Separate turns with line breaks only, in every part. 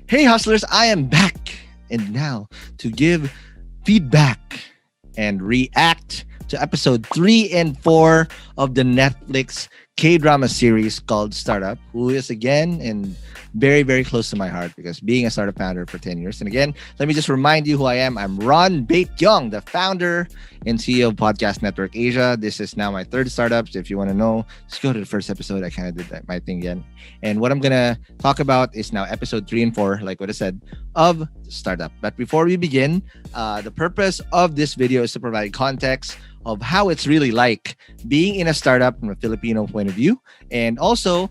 Hey, hustlers, I am back. And now to give feedback and react to episode 3 and 4 of the Netflix K drama series called Startup, who is again and very, very close to my heart because being a startup founder for 10 years. And again, let me just remind you who I am. I'm Ron Baetiong, the founder and CEO of Podcast Network Asia. This is now my third startup. So if you want to know, just go to the first episode. I kind of did my thing again. And what I'm going to talk about is now episode 3 and 4, like what I said, of Startup. But before we begin, the purpose of this video is to provide context of how it's really like being in a startup from a Filipino point of view, and also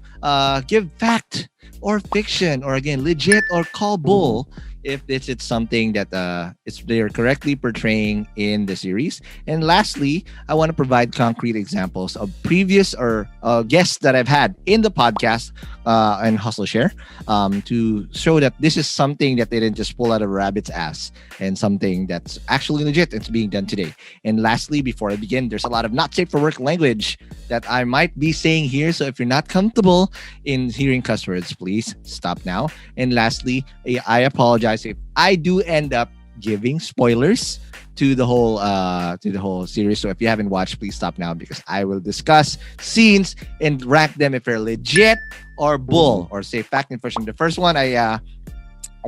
give fact or fiction, or again, legit or call bull if it's something that they're correctly portraying in the series. And lastly, I want to provide concrete examples of previous or guests that I've had in the podcast and Hustle Share to show that this is something that they didn't just pull out of a rabbit's ass, and something that's actually legit. It's being done today. And lastly, before I begin, there's a lot of not safe for work language that I might be saying here. So if you're not comfortable in hearing cuss words, please stop now. And lastly, I apologize if I do end up giving spoilers to the whole series. So if you haven't watched, please stop now because I will discuss scenes and rank them if they're legit or bull, or say fact and fiction. The first one I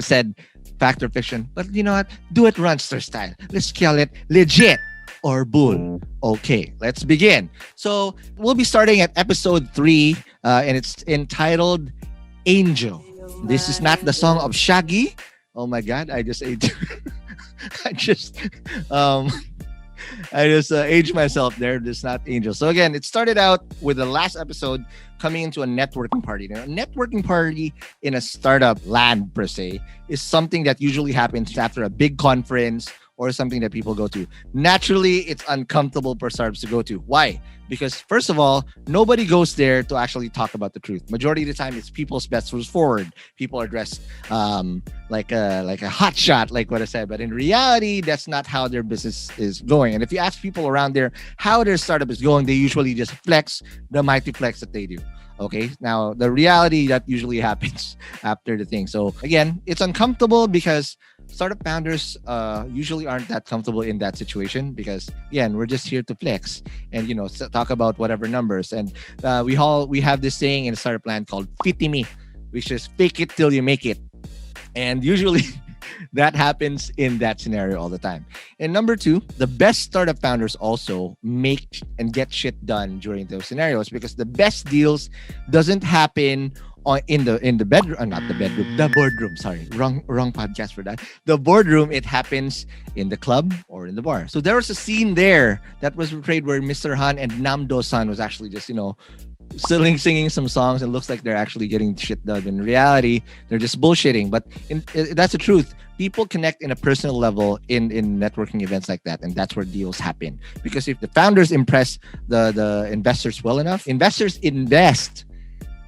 said fact or fiction, but you know what? Do it Ronster style. Let's call it legit or bull. Okay, let's begin. So we'll be starting at episode 3, and it's entitled Angel. This is not the song of Shaggy. Oh my God, I just ate. I just um aged myself there. This is not Angel. So again, it started out with the last episode coming into a networking party. Now, a networking party in a startup land per se is something that usually happens after a big conference or something that people go to. Naturally, it's uncomfortable for startups to go to. Why? Because first of all, nobody goes there to actually talk about the truth. Majority of the time, it's people's best foot forward. People are dressed like a hot shot, like what I said. But in reality, that's not how their business is going. And if you ask people around there how their startup is going, they usually just flex the mighty flex that they do. Okay, now the reality that usually happens after the thing. So again, it's uncomfortable because startup founders usually aren't that comfortable in that situation because again, we're just here to flex and talk about whatever numbers. And we have this saying in a startup land called "fiti me," which is fake it till you make it. And usually that happens in that scenario all the time. And number 2, the best startup founders also make and get shit done during those scenarios because the best deals doesn't happen in the bedroom, not the bedroom, the boardroom. Sorry, wrong podcast for that. The boardroom, it happens in the club or in the bar. So there was a scene there that was portrayed where Mr. Han and Namdo-san was actually just singing some songs, and looks like they're actually getting shit done. In reality, they're just bullshitting. But that's the truth. People connect in a personal level in networking events like that, and that's where deals happen. Because if the founders impress the investors well enough, investors invest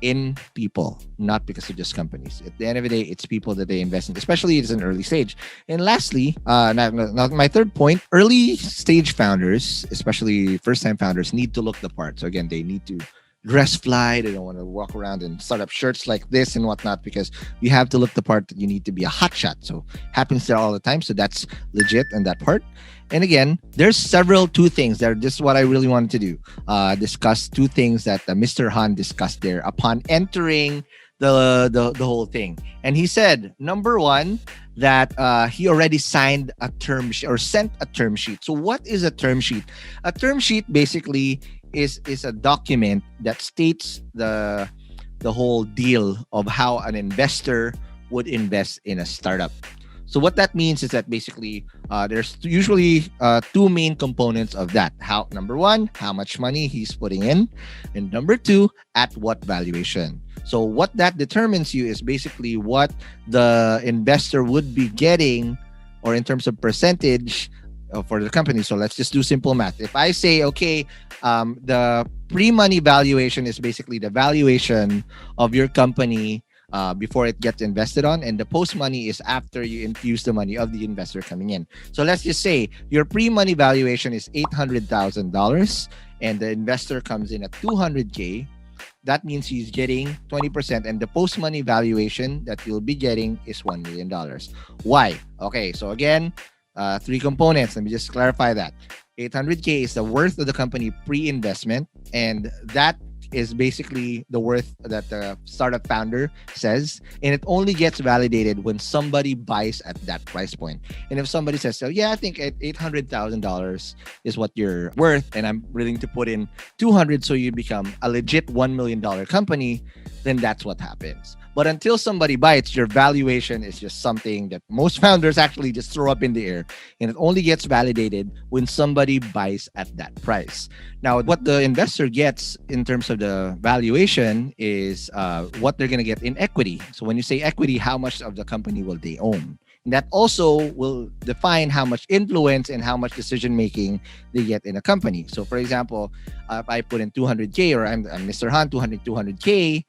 in people, not because of just companies. At the end of the day, it's people that they invest in, especially it's an early stage. And lastly, not my third point, early stage founders, especially first-time founders, need to look the part. So again, they need to dress fly. They don't want to walk around in startup shirts like this and whatnot because you have to look the part that you need to be a hotshot. So happens there all the time. So that's legit on that part. And again, there's two things there. This is what I really wanted to do. Discuss 2 things that Mr. Han discussed there upon entering the whole thing. And he said, number 1, that he already signed a term sheet or sent a term sheet. So what is a term sheet? A term sheet basically is a document that states the whole deal of how an investor would invest in a startup. So what that means is that basically there's usually 2 main components of that. Number 1, how much money he's putting in, and number 2, at what valuation. So what that determines you is basically what the investor would be getting, or in terms of percentage for the company. So let's just do simple math. If I say, okay, the pre-money valuation is basically the valuation of your company before it gets invested on, and the post money is after you infuse the money of the investor coming in. So let's just say your pre-money valuation is $800,000 and the investor comes in at $200K. that means he's getting 20%, and the post money valuation that you'll be getting is $1 million. Why? Okay, so again, three components. Let me just clarify that. 800K is the worth of the company pre-investment, and that is basically the worth that the startup founder says, and it only gets validated when somebody buys at that price point. And if somebody says, so yeah, I think at $800,000 is what you're worth, and I'm willing to put in 200 so you become a legit $1 million company, then that's what happens. But until somebody bites, your valuation is just something that most founders actually just throw up in the air. And it only gets validated when somebody buys at that price. Now, what the investor gets in terms of the valuation is what they're going to get in equity. So when you say equity, how much of the company will they own? And that also will define how much influence and how much decision making they get in a company. So for example, if I put in 200K, or I'm Mr. Han, 200K,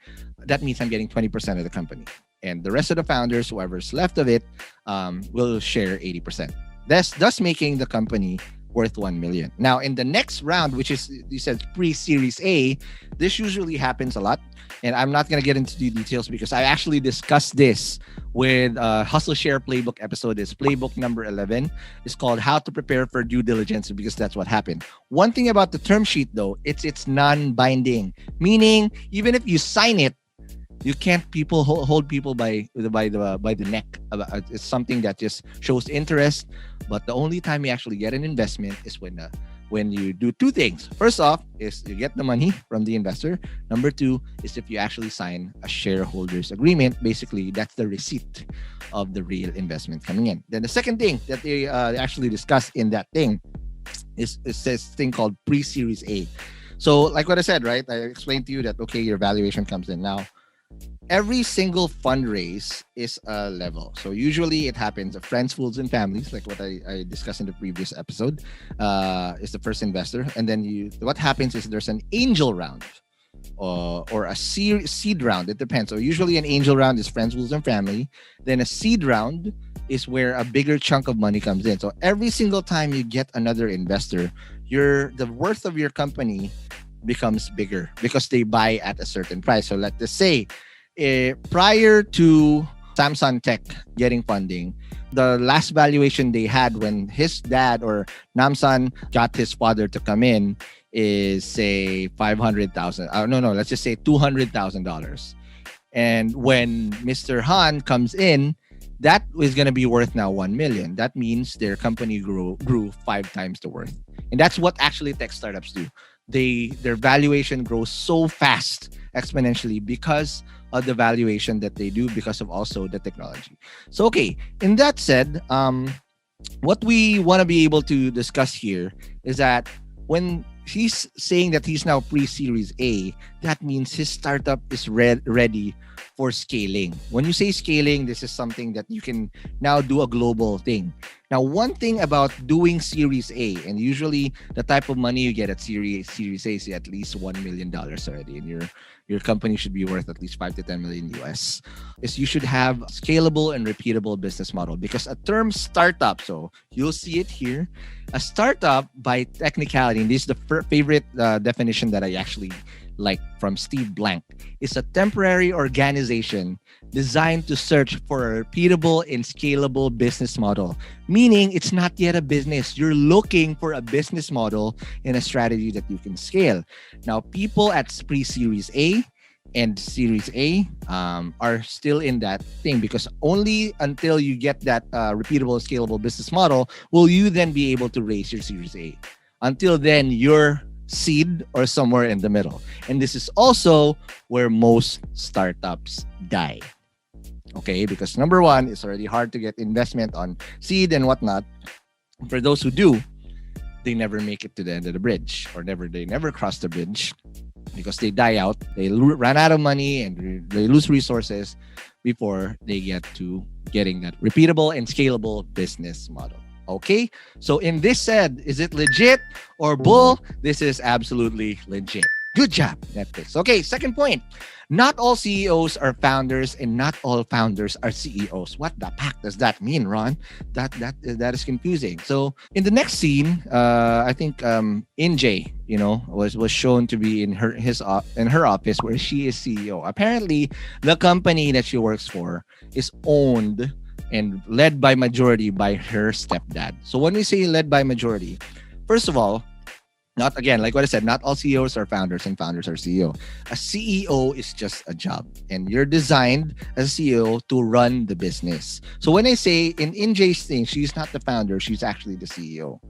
that means I'm getting 20% of the company. And the rest of the founders, whoever's left of it, will share 80%. Thus making the company worth 1 million. Now, in the next round, which is, you said, pre-Series A, this usually happens a lot. And I'm not going to get into the details because I actually discussed this with Hustle Share Playbook episode. It's playbook number 11. It's called How to Prepare for Due Diligence, because that's what happened. One thing about the term sheet, though, it's non-binding, meaning even if you sign it, you can't hold people by the neck. It's something that just shows interest. But the only time you actually get an investment is when you do two things. First off is you get the money from the investor. Number two is if you actually sign a shareholders agreement. Basically, that's the receipt of the real investment coming in. Then the second thing that they actually discuss in that thing is this thing called pre-series A. So like what I said, right? I explained to you that, okay, your valuation comes in now. Every single fundraise is a level. So usually it happens of friends, fools, and families, like what I discussed in the previous episode, is the first investor. And then what happens is there's an angel round or a seed round. It depends. So usually an angel round is friends, fools, and family. Then a seed round is where a bigger chunk of money comes in. So every single time you get another investor, the worth of your company becomes bigger because they buy at a certain price. So let's just say, prior to Samsung Tech getting funding, the last valuation they had when his dad or Namsan got his father to come in is, say, 500,000. No, let's just say $200,000. And when Mr. Han comes in, that is going to be worth now 1 million. That means their company grew 5 times the worth. And that's what actually tech startups do. Their valuation grows so fast, exponentially, because of the valuation that they do, because of also the technology. So, okay, in that said, what we want to be able to discuss here is that when he's saying that he's now pre-series A, that means his startup is ready for scaling. When you say scaling, this is something that you can now do a global thing. Now, one thing about doing Series A, and usually the type of money you get at Series A is at least $1 million already, and your company should be worth at least 5 to 10 million US, is you should have a scalable and repeatable business model. Because a term startup, so you'll see it here, a startup by technicality, and this is the favorite definition that I actually like from Steve Blank, is a temporary organization designed to search for a repeatable and scalable business model. Meaning it's not yet a business. You're looking for a business model and a strategy that you can scale. Now, people at pre-series A and series A are still in that thing, because only until you get that repeatable, scalable business model will you then be able to raise your series A. Until then, you're seed or somewhere in the middle. And this is also where most startups die. Okay, because number one, it's already hard to get investment on seed and whatnot. For those who do, they never make it to the end of the bridge, or they never cross the bridge, because they die out, they run out of money, and they lose resources before they get to getting that repeatable and scalable business model. Okay, so in this said, is it legit or bull? This is absolutely legit. Good job, Netflix. Okay, second point. Not all CEOs are founders, and not all founders are CEOs. What the fuck does that mean, Ron? That is confusing. So in the next scene, I think Injay, was shown to be in her office where she is CEO. Apparently, the company that she works for is owned and led by majority by her stepdad. So when we say led by majority, first of all, not again, like what I said, not all CEOs are founders and founders are CEO. A CEO is just a job, and you're designed as a CEO to run the business. So when I say in Jay's thing, she's not the founder, she's actually the CEO.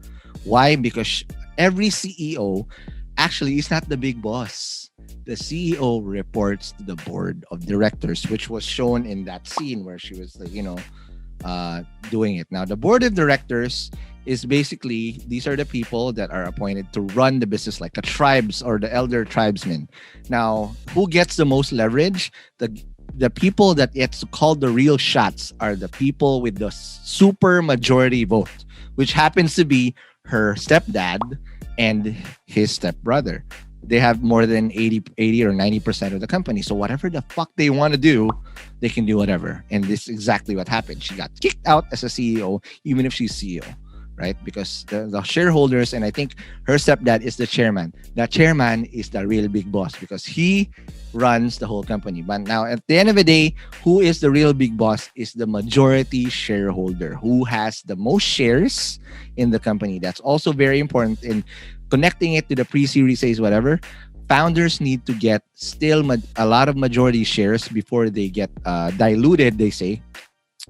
Why? Because every CEO actually is not the big boss. The CEO reports to the board of directors, which was shown in that scene where she was like, doing it. Now, the board of directors is basically these are the people that are appointed to run the business like the tribes or the elder tribesmen. Now, who gets the most leverage? The people that gets to call the real shots are the people with the super majority vote, which happens to be her stepdad and his stepbrother. They have more than 80 or 90% of the company. So whatever the fuck they want to do, they can do whatever. And this is exactly what happened. She got kicked out as a CEO, even if she's CEO, right? Because the shareholders, and I think her stepdad is the chairman. The chairman is the real big boss because he runs the whole company. But now, at the end of the day, who is the real big boss is the majority shareholder who has the most shares in the company. That's also very important in connecting it to the pre-series A's, whatever. Founders need to get still a lot of majority shares before they get diluted, they say,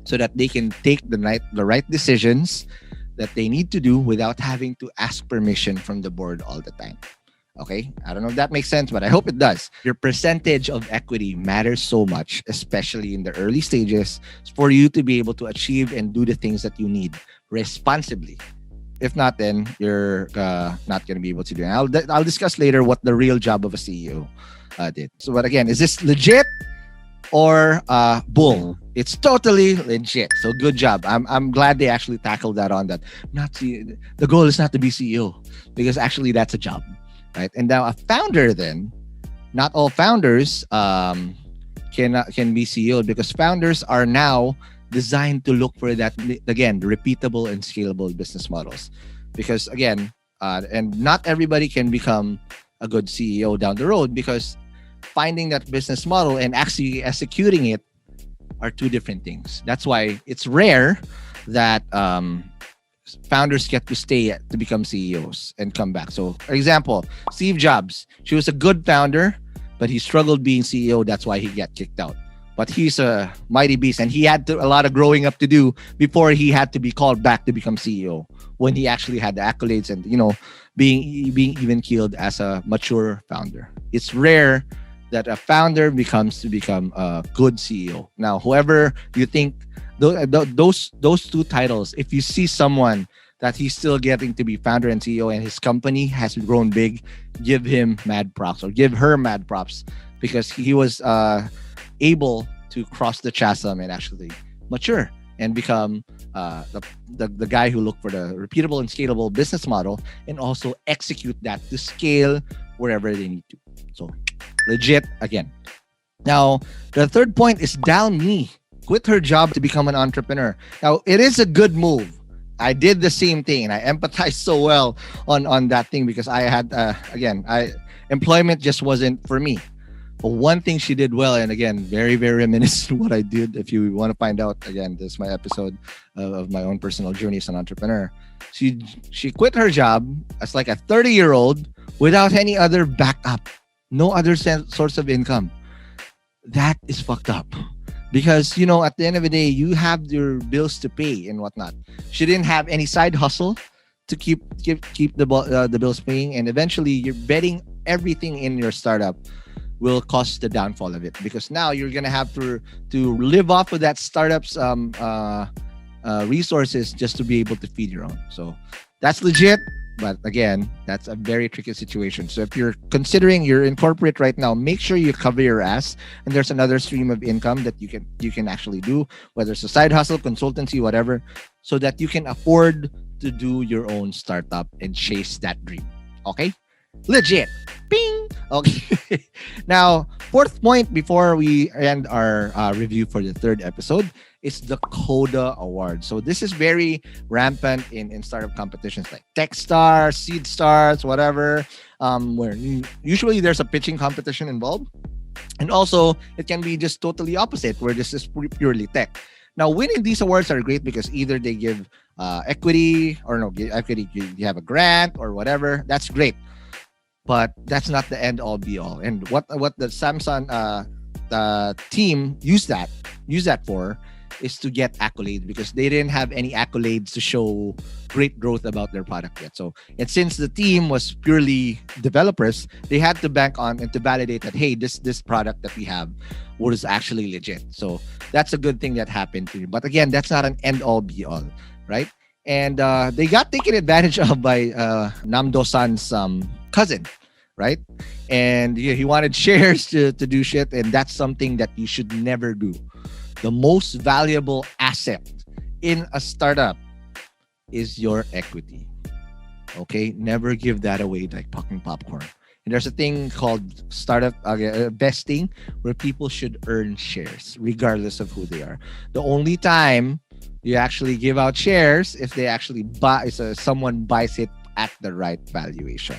so that they can take the right decisions that they need to do without having to ask permission from the board all the time. Okay? I don't know if that makes sense, but I hope it does. Your percentage of equity matters so much, especially in the early stages, for you to be able to achieve and do the things that you need responsibly. If not, then you're not going to be able to do it. I'll discuss later what the real job of a CEO did. So, but again, is this legit or bull? It's totally legit. So good job. I'm glad they actually tackled that on that. The goal is not to be CEO because actually that's a job, right? And now a founder, then not all founders can be CEO because founders are now designed to look for that, again, repeatable and scalable business models. Because again, and not everybody can become a good CEO down the road because finding that business model and actually executing it are two different things. That's why it's rare that founders get to stay to become CEOs and come back. So, for example, Steve Jobs, she was a good founder, but he struggled being CEO. That's why he got kicked out. But he's a mighty beast, and he had a lot of growing up to do before he had to be called back to become CEO. When he actually had the accolades and being even killed as a mature founder. It's rare that a founder become a good CEO. Now, whoever you think those two titles, if you see someone that he's still getting to be founder and CEO and his company has grown big, give him mad props or give her mad props because he was able to cross the chasm and actually mature and become the guy who looked for the repeatable and scalable business model and also execute that to scale wherever they need to. So legit again. Now, the third point is Dal Me. Quit her job to become an entrepreneur. Now, it is a good move. I did the same thing and I empathize so well on that thing because I had, employment just wasn't for me. But one thing she did well, and again, very, very reminiscent of what I did. If you want to find out, again, this is my episode of my own personal journey as an entrepreneur. She quit her job as like a 30-year-old without any other backup, no other source of income. That is fucked up. Because, at the end of the day, you have your bills to pay and whatnot. She didn't have any side hustle to keep the bills paying. And eventually, you're betting everything in your startup will cause the downfall of it. Because now you're going to have to live off of that startup's resources just to be able to feed your own. So that's legit. But again, that's a very tricky situation. So if you're considering you're in corporate right now, make sure you cover your ass. And there's another stream of income that you can actually do, whether it's a side hustle, consultancy, whatever, so that you can afford to do your own startup and chase that dream. Okay? Legit. Bing! Okay. Now, fourth point before we end our review for the third episode is the Koda Award. So this is very rampant in startup competitions like Techstars, Seed Stars, whatever, where usually there's a pitching competition involved. And also, it can be just totally opposite, where this is purely tech. Now, winning these awards are great because either they give equity or no, equity, you have a grant or whatever. That's great. But that's not the end all be all. And what the Samsung team use that for is to get accolades because they didn't have any accolades to show great growth about their product yet. So, and since the team was purely developers, they had to bank on and to validate that hey, this product that we have was actually legit. So that's a good thing that happened to you. But again, that's not an end all be all, right? And they got taken advantage of by Namdo-san's cousin, right? And he wanted shares to do shit, and that's something that you should never do. The most valuable asset in a startup is your equity. Okay, never give that away like fucking popcorn. And there's a thing called startup vesting where people should earn shares regardless of who they are. The only time you actually give out shares if they actually buy, so someone buys it at the right valuation.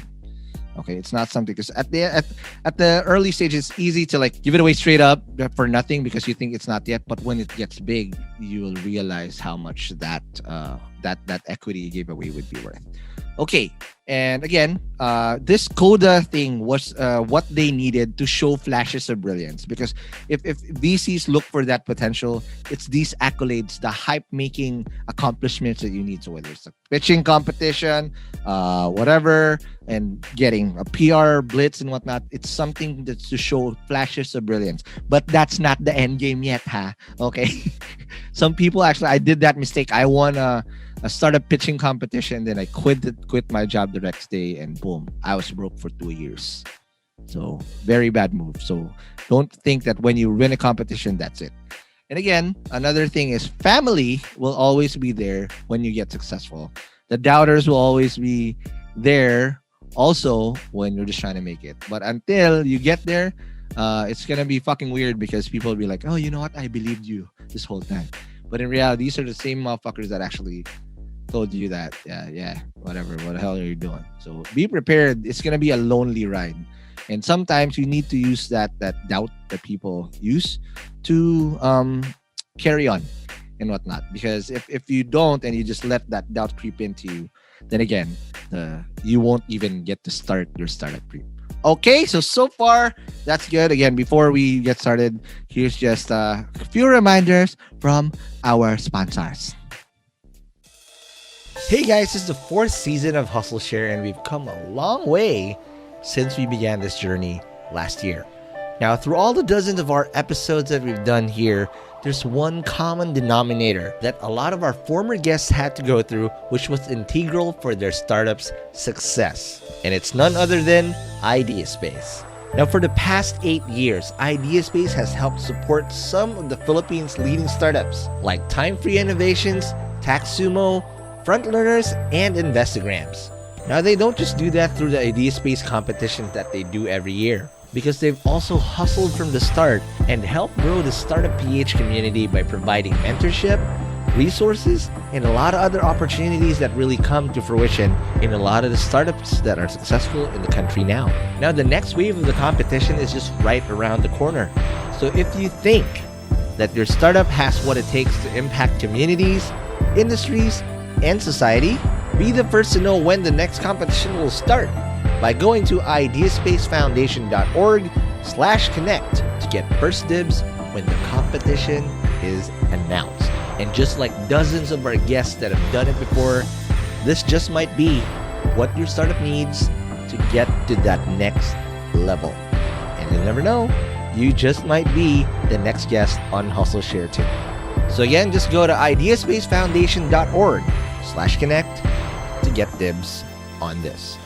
Okay, it's not something because at the early stage it's easy to like give it away straight up for nothing because you think it's not yet. But when it gets big, you will realize how much that equity you gave away would be worth. Okay, and again, this Koda thing was what they needed to show flashes of brilliance because if VCs look for that potential, it's these accolades, the hype-making accomplishments that you need. So whether it's a pitching competition, whatever, and getting a PR blitz and whatnot, it's something that's to show flashes of brilliance. But that's not the end game yet, ha? Okay. Some people actually, I did that mistake. I won a startup pitching competition, then I quit my job the next day, and boom, I was broke for 2 years. So very bad move. So don't think that when you win a competition, that's it. And again, another thing is family will always be there when you get successful. The doubters will always be there also when you're just trying to make it. But until you get there, it's gonna be fucking weird because people will be like, oh, you know what? I believed you this whole time. But in reality, these are the same motherfuckers that actually told you that, yeah, whatever, what the hell are you doing? So be prepared. It's gonna be a lonely ride, and sometimes you need to use that doubt that people use to carry on and whatnot. Because if you don't and you just let that doubt creep into you, then again, you won't even get to start your startup pre. Okay, so far that's good. Again, before we get started, here's just a few reminders from our sponsors. Hey guys, this is the fourth season of Hustle Share, and we've come a long way since we began this journey last year. Now, through all the dozens of our episodes that we've done here, there's one common denominator that a lot of our former guests had to go through, which was integral for their startup's success. And it's none other than IdeaSpace. Now, for the past 8 years, IdeaSpace has helped support some of the Philippines' leading startups like Time Free Innovations, TaxSumo, Frontlearners, and Investagrams. Now, they don't just do that through the IdeaSpace competitions that they do every year, because they've also hustled from the start and helped grow the Startup PH community by providing mentorship, resources, and a lot of other opportunities that really come to fruition in a lot of the startups that are successful in the country now. Now, the next wave of the competition is just right around the corner. So if you think that your startup has what it takes to impact communities, industries, and society, be the first to know when the next competition will start by going to ideaspacefoundation.org/connect to get first dibs when the competition is announced. And just like dozens of our guests that have done it before, this just might be what your startup needs to get to that next level. And you never know, you just might be the next guest on Hustle Share too. So again, just go to ideaspacefoundation.org/connect to get dibs on this.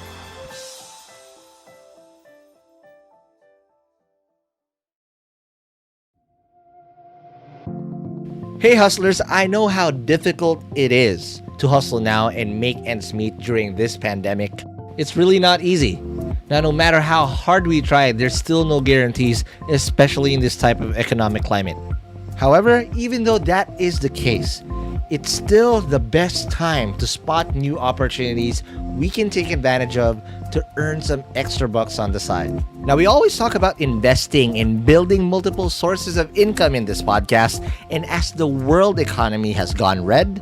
Hey hustlers, I know how difficult it is to hustle now and make ends meet during this pandemic. It's really not easy. Now, no matter how hard we try, there's still no guarantees, especially in this type of economic climate. However, even though that is the case, it's still the best time to spot new opportunities we can take advantage of to earn some extra bucks on the side. Now, we always talk about investing and building multiple sources of income in this podcast, and as the world economy has gone red,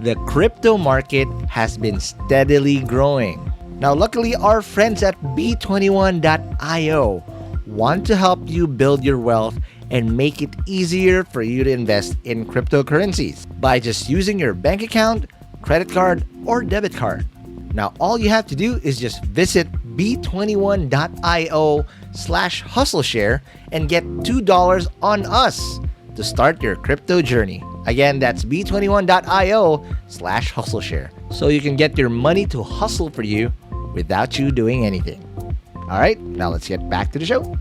the crypto market has been steadily growing. Now, luckily, our friends at B21.io want to help you build your wealth and make it easier for you to invest in cryptocurrencies by just using your bank account, credit card, or debit card. Now, all you have to do is just visit b21.io/hustleshare and get $2 on us to start your crypto journey. Again, that's b21.io/hustleshare. So you can get your money to hustle for you without you doing anything. All right, now let's get back to the show.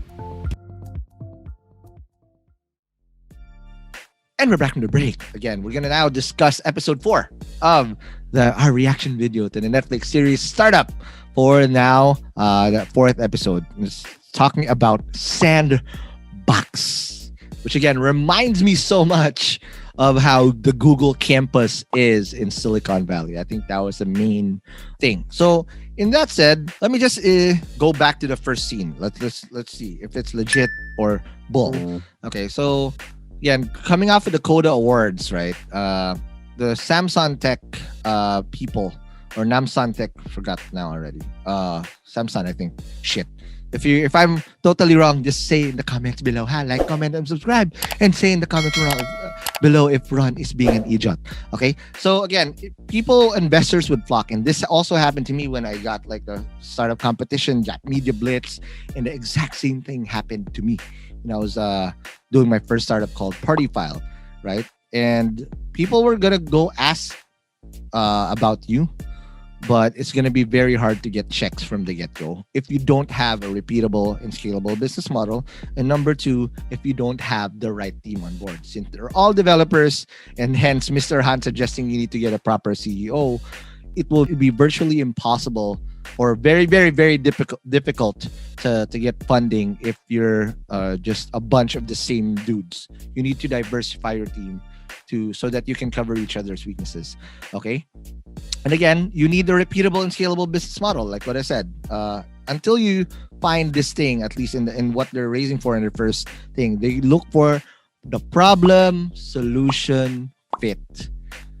And we're back from the break. Again, we're going to now discuss episode 4 of our reaction video to the Netflix series Startup for now, the 4th episode. It's talking about Sandbox, which again reminds me so much of how the Google campus is in Silicon Valley. I think that was the main thing. So in that said, let me just go back to the first scene. Let's see if it's legit or bull. Okay, so yeah, coming off of the Koda Awards, right? The Samsung Tech people, or Namsan Tech, forgot now already. Samsung, I think. Shit. If I'm totally wrong, just say in the comments below. Like, comment, and subscribe, and say in the comments below if Ron is being an idiot. Okay. So again, investors would flock, and this also happened to me when I got like the startup competition, got Media Blitz, and the exact same thing happened to me when I was doing my first startup called Party File, right? And people were gonna go ask about you, but it's going to be very hard to get checks from the get-go if you don't have a repeatable and scalable business model. And number 2, if you don't have the right team on board. Since they're all developers, and hence Mr. Han suggesting you need to get a proper CEO, it will be virtually impossible or very, very, very difficult to get funding if you're just a bunch of the same dudes. You need to diversify your team so that you can cover each other's weaknesses. Okay? And again, you need a repeatable and scalable business model, like what I said. Until you find this thing, at least in what they're raising for in their first thing, they look for the problem, solution, fit.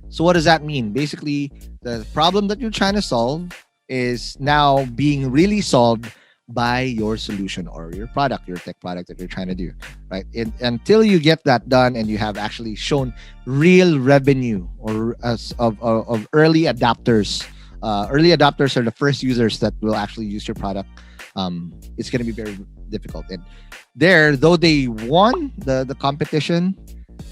So what does that mean? Basically, the problem that you're trying to solve is now being really solved by your solution or your product, your tech product that you're trying to do, right? Until you get that done and you have actually shown real revenue or of early adopters. Early adopters are the first users that will actually use your product. It's going to be very difficult. And though they won the competition,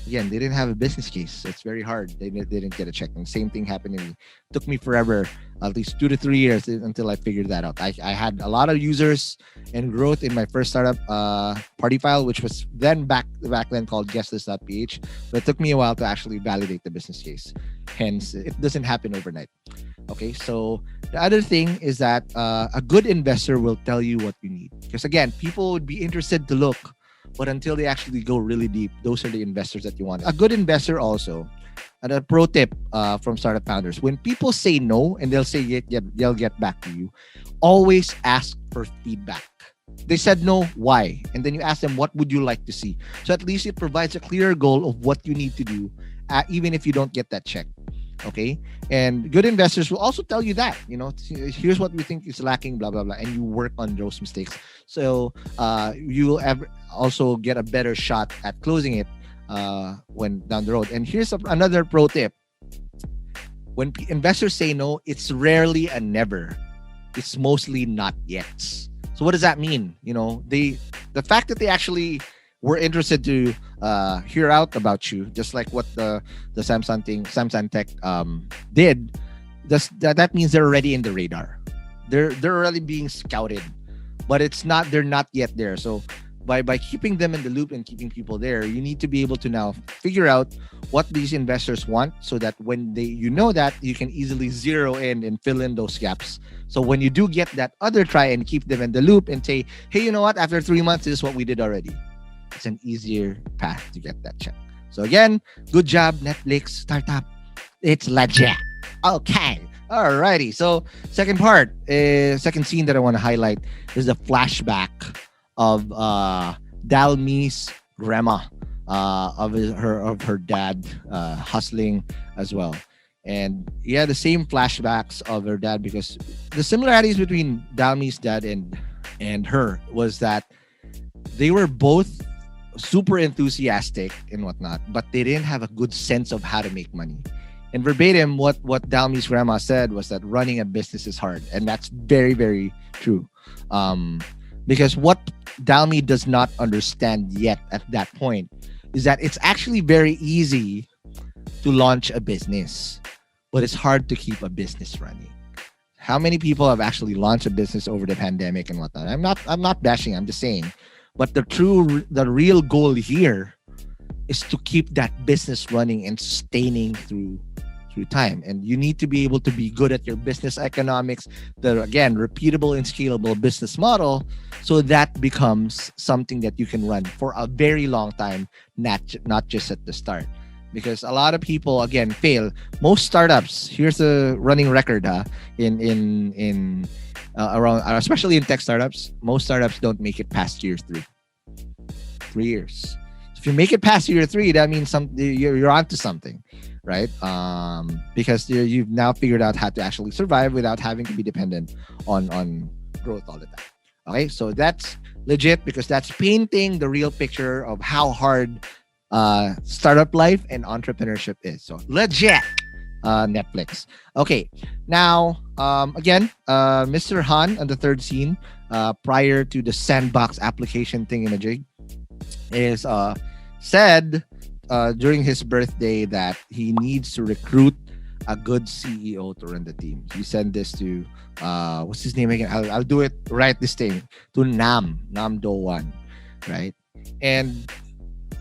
again, they didn't have a business case. So it's very hard. They didn't get a check. And same thing happened to me. It took me forever, at least 2 to 3 years until I figured that out. I had a lot of users and growth in my first startup, Party File, which was then back then called guestlist.ph. But it took me a while to actually validate the business case. Hence, it doesn't happen overnight. Okay, so the other thing is that a good investor will tell you what you need. Because again, people would be interested to look, but until they actually go really deep, those are the investors that you want. A good investor also, and a pro tip from startup founders, when people say no and they'll say they'll get back to you, always ask for feedback. They said no, why? And then you ask them, what would you like to see? So at least it provides a clear goal of what you need to do, even if you don't get that check. Okay, and good investors will also tell you that, here's what we think is lacking, blah blah blah, and you work on those mistakes. So you will also get a better shot at closing it when down the road. And here's another pro tip: when investors say no, it's rarely a never. It's mostly not yet. So what does that mean? The fact that they actually were interested to hear out about you, just like what the Samsung Tech did. That means they're already in the radar. They're already being scouted, but they're not yet there. So by keeping them in the loop and keeping people there, you need to be able to now figure out what these investors want, so that when they you know that you can easily zero in and fill in those gaps. So when you do get that other try and keep them in the loop and say, hey, you know what, after 3 months, this is what we did already. It's an easier path to get that check. So again, good job, Netflix startup. It's legit. Okay. Alrighty. So second scene that I want to highlight is the flashback of Dalmi's grandma, of her dad hustling as well. And yeah, the same flashbacks of her dad, because the similarities between Dalmi's dad and her was that they were both super enthusiastic and whatnot, but they didn't have a good sense of how to make money. And verbatim, what Dalmi's grandma said was that running a business is hard, and that's very, very true. Because what Dalmi does not understand yet at that point is that it's actually very easy to launch a business, but it's hard to keep a business running. How many people have actually launched a business over the pandemic and whatnot? I'm not bashing. I'm just saying. But the real goal here is to keep that business running and sustaining through time. And you need to be able to be good at your business economics, the again repeatable and scalable business model, so that becomes something that you can run for a very long time, not just at the start. Because a lot of people again fail. Most startups, here's a running record, in around, especially in tech startups, most startups don't make it past year 3 years. If you make it past year 3, that means you're onto something, right? Because you've now figured out how to actually survive without having to be dependent on growth all the time. Okay, so that's legit, because that's painting the real picture of how hard startup life and entrepreneurship is. So legit, Netflix. Okay, now again, Mr. Han on the third scene, prior to the Sandbox application thing in a jig, is said during his birthday that he needs to recruit a good CEO to run the team. He sent this to what's his name again? I'll do it right this time, to Nam Do-wan, right? And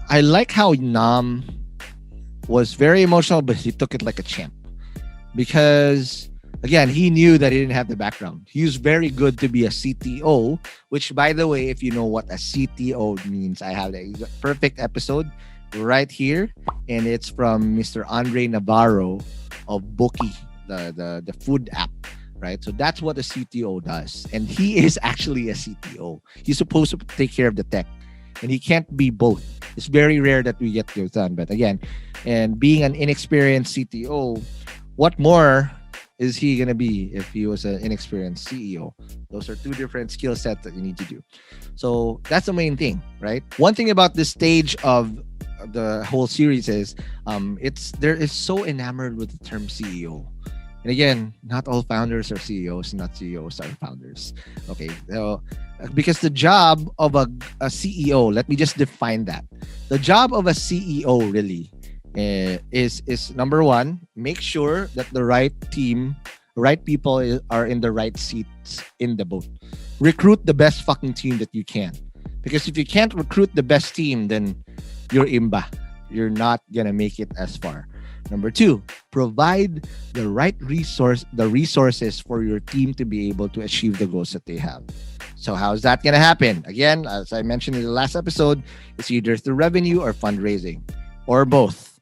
I like how Nam was very emotional, but he took it like a champ, because again, he knew that he didn't have the background. He was very good to be a CTO, which, by the way, if you know what a CTO means, I have a perfect episode right here, and it's from Mr. Andre Navarro of Bookie, the food app, right? So that's what a CTO does, and he is actually a CTO. He's supposed to take care of the tech, and he can't be both. It's very rare that we get those done. But again, and being an inexperienced CTO, what more is he going to be if he was an inexperienced CEO? Those are two different skill sets that you need to do. So that's the main thing, right? One thing about this stage of the whole series is there is so enamored with the term CEO. And again, not all founders are CEOs, not CEOs are founders. Okay, so because the job of a CEO, let me just define that. The job of a CEO really is number one, make sure that the right team, right people are in the right seats in the boat. Recruit the best fucking team that you can. Because if you can't recruit the best team, then you're imba. You're not gonna make it as far. Number two, provide the right resources for your team to be able to achieve the goals that they have. So how is that going to happen? Again, as I mentioned in the last episode, it's either through revenue or fundraising, or both.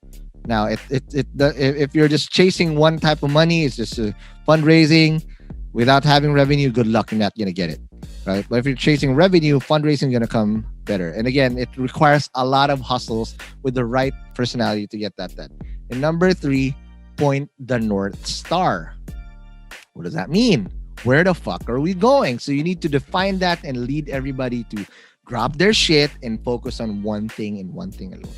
Now, if you're just chasing one type of money, it's just fundraising without having revenue. Good luck, you're not going to get it, right? But if you're chasing revenue, fundraising is going to come better. And again, it requires a lot of hustles with the right personality to get that done. And number three, point the North Star. What does that mean? Where the fuck are we going? So you need to define that and lead everybody to grab their shit and focus on one thing and one thing alone.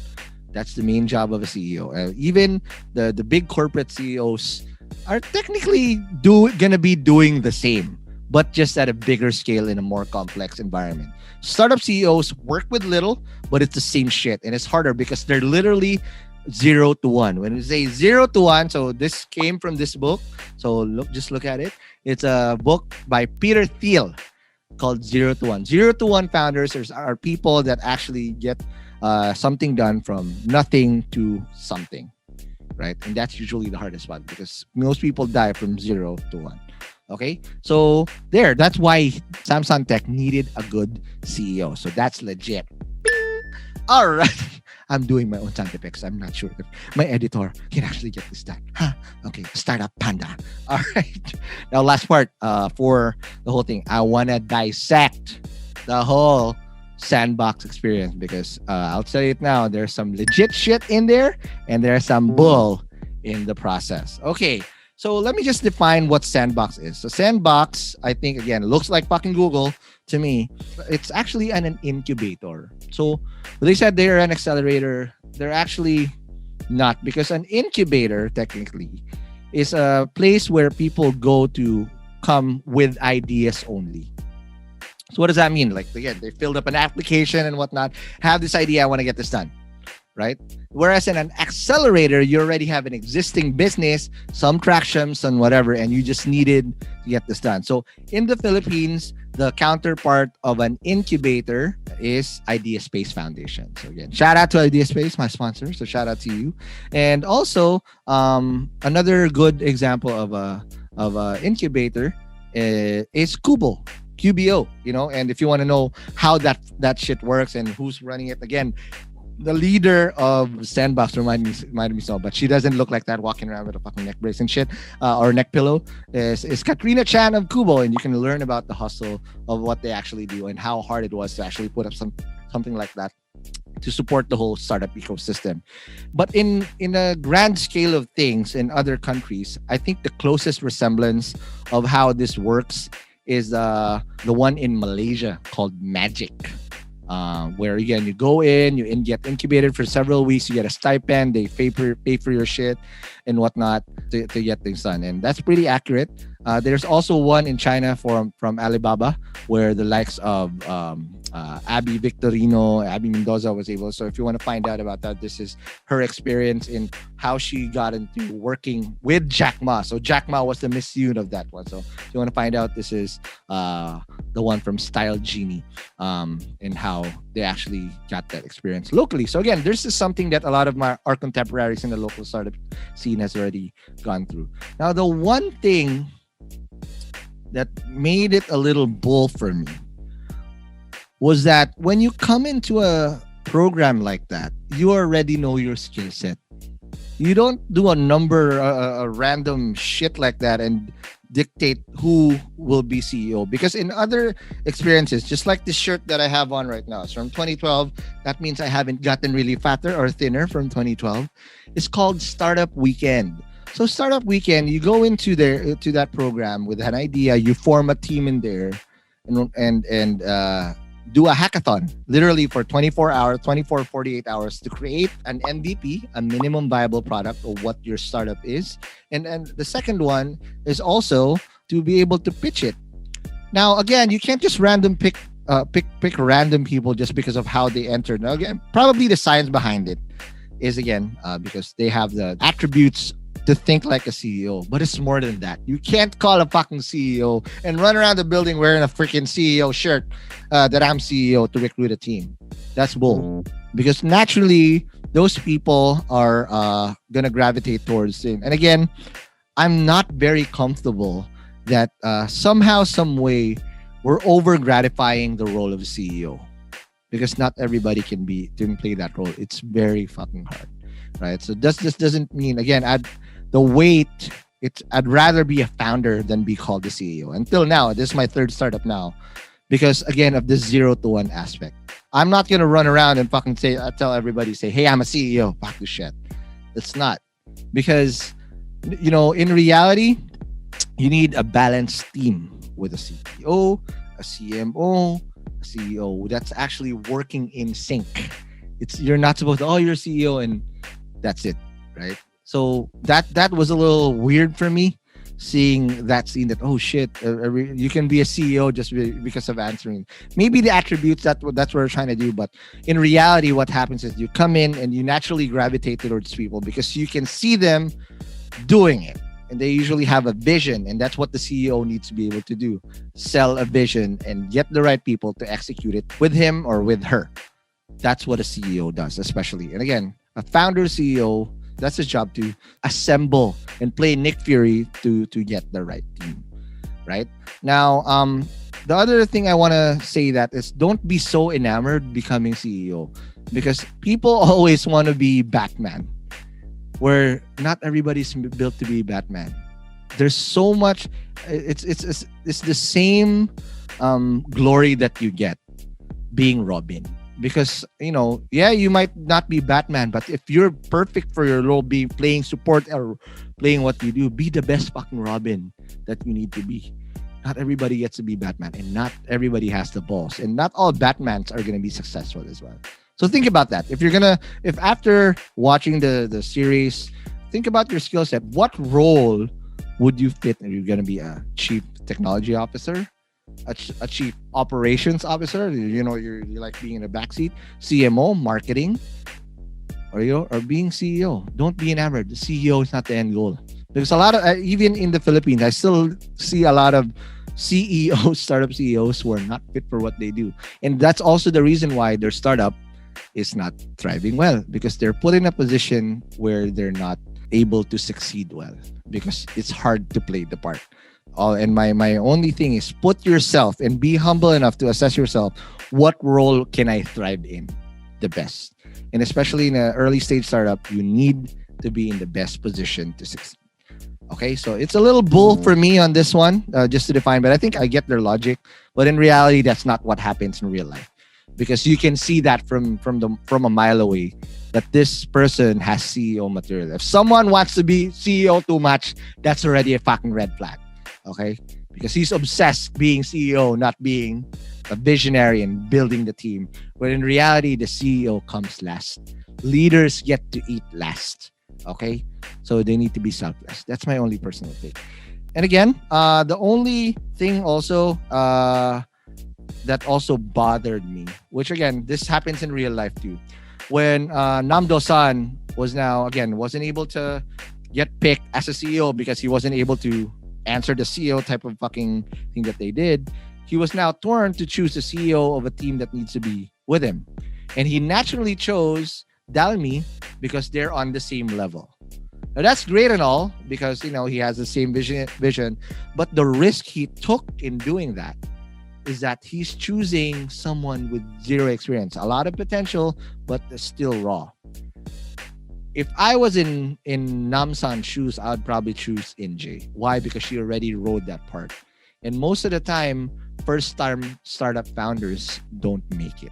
That's the main job of a CEO. Even the big corporate CEOs are technically gonna be doing the same, but just at a bigger scale in a more complex environment. Startup CEOs work with little, but it's the same shit, and it's harder because they're literally 0 to 1. When we say 0 to 1, so this came from this book. So just look at it. It's a book by Peter Thiel. called 0 to 1. 0 to 1 founders are people that actually get something done from nothing to something, right? And that's usually the hardest one because most people die from 0 to 1. Okay, so that's why Samsung Tech needed a good CEO. So that's legit. All right. I'm doing my own sound effects. I'm not sure if my editor can actually get this done. Huh? Okay, Startup Panda. All right. Now, last part for the whole thing. I want to dissect the whole Sandbox experience because I'll tell you it now. There's some legit shit in there and there's some bull in the process. Okay. So let me just define what Sandbox is. So Sandbox, I think, again, looks like fucking Google to me. It's actually an incubator. So they said they're an accelerator. They're actually not, because an incubator technically is a place where people go to come with ideas only. So what does that mean? Like, again, they filled up an application and whatnot, have this idea, I want to get this done. Right? Whereas in an accelerator, you already have an existing business, some traction, some whatever, and you just needed to get this done. So in the Philippines, the counterpart of an incubator is Idea Space Foundation. So again, shout out to Idea Space, my sponsor. So shout out to you. And also, another good example of a incubator is Kubo. QBO, and if you want to know how that shit works and who's running it, again, the leader of Sandbox reminded me so, but she doesn't look like that walking around with a fucking neck brace and shit, or neck pillow, is Katrina Chan of Kubo, and you can learn about the hustle of what they actually do and how hard it was to actually put up something like that to support the whole startup ecosystem. But in a grand scale of things in other countries, I think the closest resemblance of how this works is the one in Malaysia called Magic. Where again you go in, you get incubated for several weeks, you get a stipend, they pay for your shit and whatnot to get things done, and that's pretty accurate. There's also one in China from Alibaba where the likes of Abby Victorino, Abby Mendoza was able. So if you want to find out about that, this is her experience in how she got into working with Jack Ma. So Jack Ma was the Miss Yoon of that one. So if you want to find out, this is the one from Style Genie, and how they actually got that experience locally. So again, this is something that a lot of our contemporaries in the local startup scene has already gone through. Now, the one thing that made it a little bull for me was that when you come into a program like that, you already know your skill set. You don't do a random shit like that and dictate who will be CEO. Because in other experiences, just like this shirt that I have on right now, it's from 2012. That means I haven't gotten really fatter or thinner from 2012. It's called Startup Weekend. So Startup Weekend, you go into that program with an idea, you form a team in there, and do a hackathon, literally for 48 hours to create an MVP, a minimum viable product of what your startup is. And the second one is also to be able to pitch it. Now, again, you can't just pick random people just because of how they entered. Now, again, probably the science behind it is, again, because they have the attributes to think like a CEO, but it's more than that. You can't call a fucking CEO and run around the building wearing a freaking CEO shirt that I'm CEO to recruit a team. That's bull. Because naturally, those people are gonna gravitate towards it. And again, I'm not very comfortable that somehow, some way, we're over gratifying the role of CEO, because not everybody can play that role. It's very fucking hard, right? So this doesn't mean, again, I'd rather be a founder than be called the CEO. Until now, this is my third startup now, because again of this 0 to 1 aspect. I'm not gonna run around and fucking tell everybody, hey, I'm a CEO. Fuck this shit. It's not, because in reality, you need a balanced team with a CTO, a CMO, a CEO that's actually working in sync. You're not supposed to, you're a CEO and that's it, right? So that was a little weird for me, seeing that scene that, oh shit, you can be a CEO just because of answering. Maybe the attributes, that's what we're trying to do. But in reality, what happens is you come in and you naturally gravitate towards people because you can see them doing it. and they usually have a vision, and that's what the CEO needs to be able to do: sell a vision and get the right people to execute it with him or with her. That's what a CEO does, especially. And again, a founder CEO, that's his job, to assemble and play Nick Fury to get the right team. Right now, the other thing I want to say that is, don't be so enamored becoming CEO, because people always want to be Batman, where not everybody's built to be Batman. There's so much. It's the same glory that you get being Robin, because yeah, you might not be Batman, but if you're perfect for your role, being playing support or playing what you do, be the best fucking Robin that you need to be. Not everybody gets to be Batman, and not everybody has the balls, and not all Batmans are gonna be successful as well. So think about that. If after watching the series, think about your skill set. What role would you fit? Are you gonna be a chief technology officer, a chief operations officer? You're like being in the backseat, CMO, marketing, or being CEO. Don't be enamored. The CEO is not the end goal. There's a lot of even in the Philippines, I still see a lot of CEOs, startup CEOs, who are not fit for what they do, and that's also the reason why their startup is not thriving well, because they're put in a position where they're not able to succeed well, because it's hard to play the part. And my only thing is, put yourself and be humble enough to assess yourself. What role can I thrive in the best? And especially in an early stage startup, you need to be in the best position to succeed. Okay, so it's a little bull for me on this one, just to define, but I think I get their logic. But in reality, that's not what happens in real life, because you can see that from a mile away, that this person has CEO material. If someone wants to be CEO too much, that's already a fucking red flag. Okay, because he's obsessed being CEO, not being a visionary and building the team. But in reality, the CEO comes last. Leaders get to eat last. Okay, so they need to be selfless. That's my only personal take. And again, the only thing also that also bothered me, which again, this happens in real life too, when Namdo-san wasn't able to get picked as a CEO because he wasn't able to answer the CEO type of fucking thing that they did. He was now torn to choose the CEO of a team that needs to be with him, and he naturally chose Dalmi because they're on the same level. Now that's great and all, because he has the same vision, but the risk he took in doing that is that he's choosing someone with zero experience, a lot of potential, but still raw. If I was in Namsan's shoes, I would probably choose NJ. Why? Because she already rode that part. And most of the time, first-time startup founders don't make it.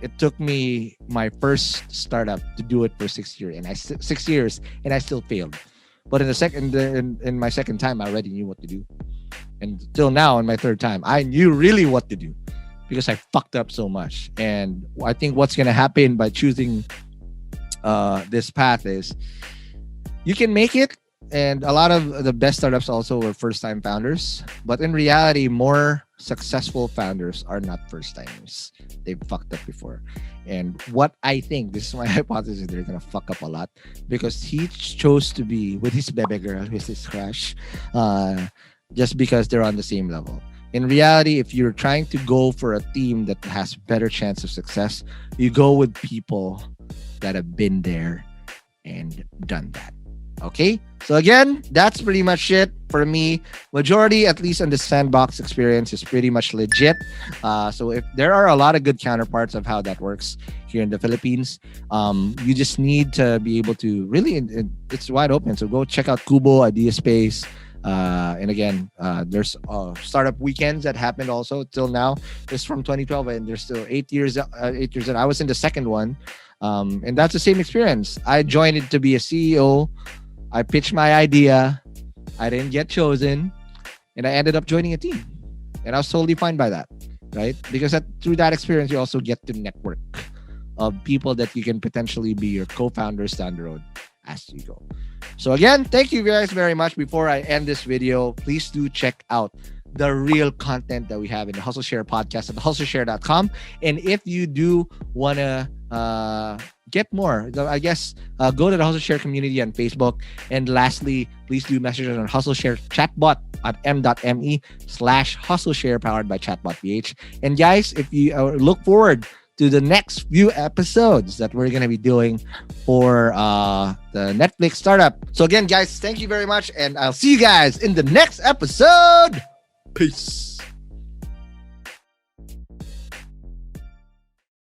It took me my first startup to do it for 6 years, and I still failed. But in my second time, I already knew what to do. And till now, in my third time, I knew really what to do, because I fucked up so much. And I think what's going to happen by choosing this path is you can make it. And a lot of the best startups also were first-time founders. But in reality, more successful founders are not first-timers. They've fucked up before. And what I think, this is my hypothesis, they're going to fuck up a lot, because he chose to be with his baby girl, with his crush, just because they're on the same level. In reality, if you're trying to go for a team that has better chance of success, you go with people that have been there and done that. Okay, so again, that's pretty much it for me. Majority, at least on the Sandbox experience, is pretty much legit. So if there are a lot of good counterparts of how that works here in the Philippines, you just need to be able to really, it's wide open. So go check out Kubo, Idea Space. And again, there's startup weekends that happened also till now. This from 2012, and there's still 8 years. 8 years, and I was in the second one, and that's the same experience. I joined it to be a CEO. I pitched my idea. I didn't get chosen, and I ended up joining a team, and I was totally fine by that, right? Because through that experience, you also get to network of people that you can potentially be your co-founders down the road as you go. So again, thank you guys very much. Before I end this video, please do check out the real content that we have in the Hustle Share podcast at hustleshare.com. And if you do want to get more. So I guess go to the Hustle Share community on Facebook. And lastly, please do message us on Hustle Share chatbot at m.me/Hustle Share powered by ChatbotPH. And guys, if you look forward to the next few episodes that we're going to be doing for the Netflix startup. So again, guys, thank you very much. And I'll see you guys in the next episode. Peace.